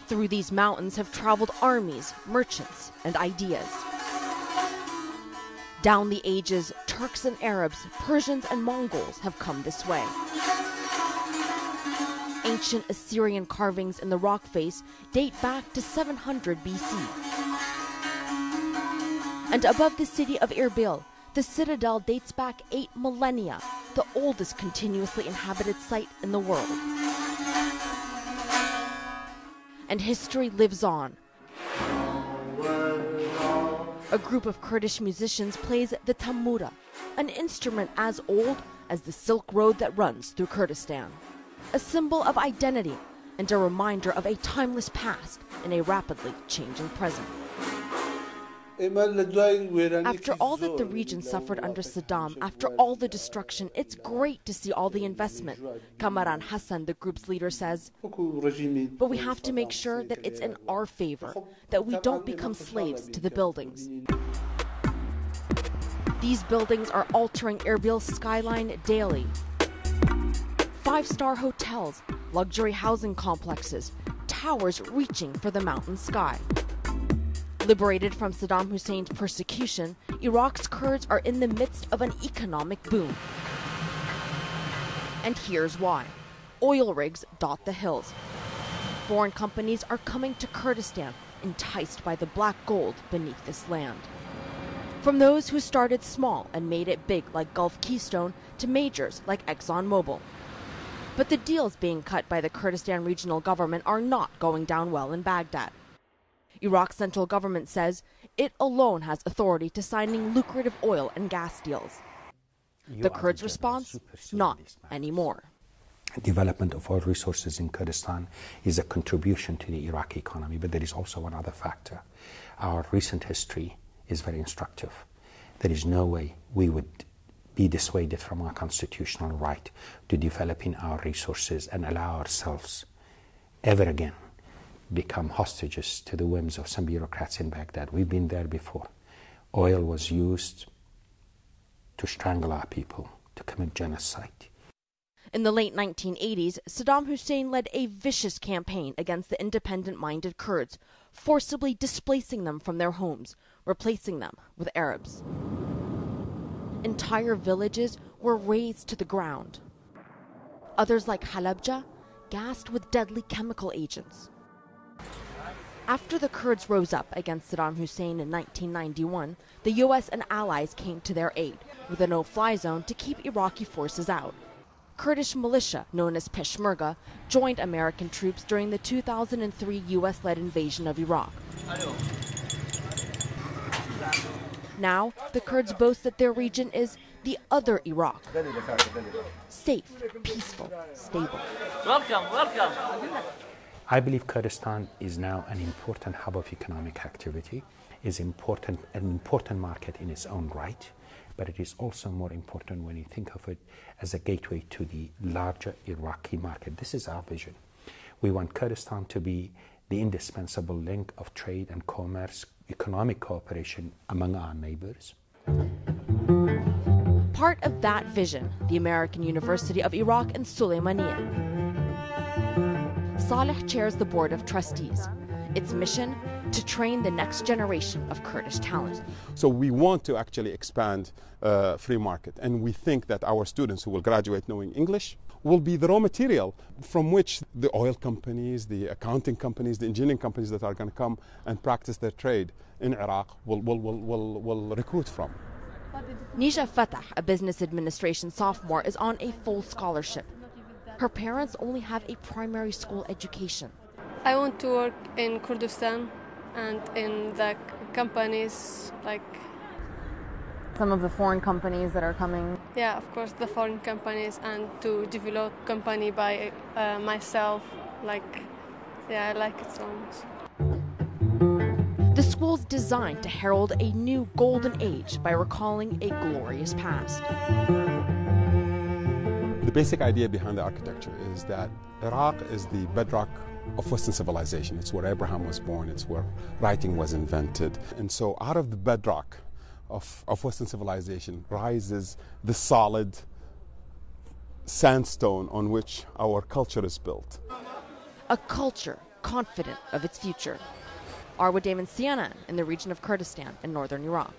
Through these mountains have traveled armies, merchants, and ideas. Down the ages, Turks and Arabs, Persians and Mongols have come this way. Ancient Assyrian carvings in the rock face date back to 700 BC. And above the city of Erbil, the citadel dates back 8 millennia, the oldest continuously inhabited site in the world. And history lives on. A group of Kurdish musicians plays the tambura, an instrument as old as the Silk Road that runs through Kurdistan. A symbol of identity and a reminder of a timeless past in a rapidly changing present. After all that the region suffered under Saddam, after all the destruction, it's great to see all the investment, Kamaran Hassan, the group's leader, says. But we have to make sure that it's in our favor, that we don't become slaves to the buildings. These buildings are altering Erbil's skyline daily. 5-star hotels, luxury housing complexes, towers reaching for the mountain sky. Liberated from Saddam Hussein's persecution, Iraq's Kurds are in the midst of an economic boom. And here's why. Oil rigs dot the hills. Foreign companies are coming to Kurdistan, enticed by the black gold beneath this land. From those who started small and made it big like Gulf Keystone to majors like ExxonMobil. But the deals being cut by the Kurdistan Regional Government are not going down well in Baghdad. Iraq's central government says it alone has authority to signing lucrative oil and gas deals. The Kurds' response? Not anymore. Development of oil resources in Kurdistan is a contribution to the Iraqi economy, but there is also one other factor. Our recent history is very instructive. There is no way we would be dissuaded from our constitutional right to developing our resources and allow ourselves ever again become hostages to the whims of some bureaucrats in Baghdad. We've been there before. Oil was used to strangle our people, to commit genocide. In the late 1980s, Saddam Hussein led a vicious campaign against the independent-minded Kurds, forcibly displacing them from their homes, replacing them with Arabs. Entire villages were razed to the ground. Others, like Halabja, gassed with deadly chemical agents. After the Kurds rose up against Saddam Hussein in 1991, the U.S. and allies came to their aid with a no-fly zone to keep Iraqi forces out. Kurdish militia, known as Peshmerga, joined American troops during the 2003 U.S.-led invasion of Iraq. Now, the Kurds boast that their region is the other Iraq. Safe, peaceful, stable. Welcome, welcome. I believe Kurdistan is now an important hub of economic activity, is an important market in its own right, but it is also more important when you think of it as a gateway to the larger Iraqi market. This is our vision. We want Kurdistan to be the indispensable link of trade and commerce, economic cooperation among our neighbors. Part of that vision, the American University of Iraq and Sulaymaniyah. Salih chairs the board of trustees. Its mission, to train the next generation of Kurdish talent. So we want to actually expand free market, and we think that our students who will graduate knowing English will be the raw material from which the oil companies, the accounting companies, the engineering companies that are going to come and practice their trade in Iraq will recruit from. Nisha Fatah, a business administration sophomore, is on a full scholarship. Her parents only have a primary school education. I want to work in Kurdistan and in the companies like... Some of the foreign companies that are coming? Yeah, of course, the foreign companies, and to develop company by myself. I like it so much. The school's designed to herald a new golden age by recalling a glorious past. The basic idea behind the architecture is that Iraq is the bedrock of Western civilization. It's where Abraham was born, it's where writing was invented. And so out of the bedrock of Western civilization rises the solid sandstone on which our culture is built. A culture confident of its future. Arwa Damon, CNN, in the region of Kurdistan in northern Iraq.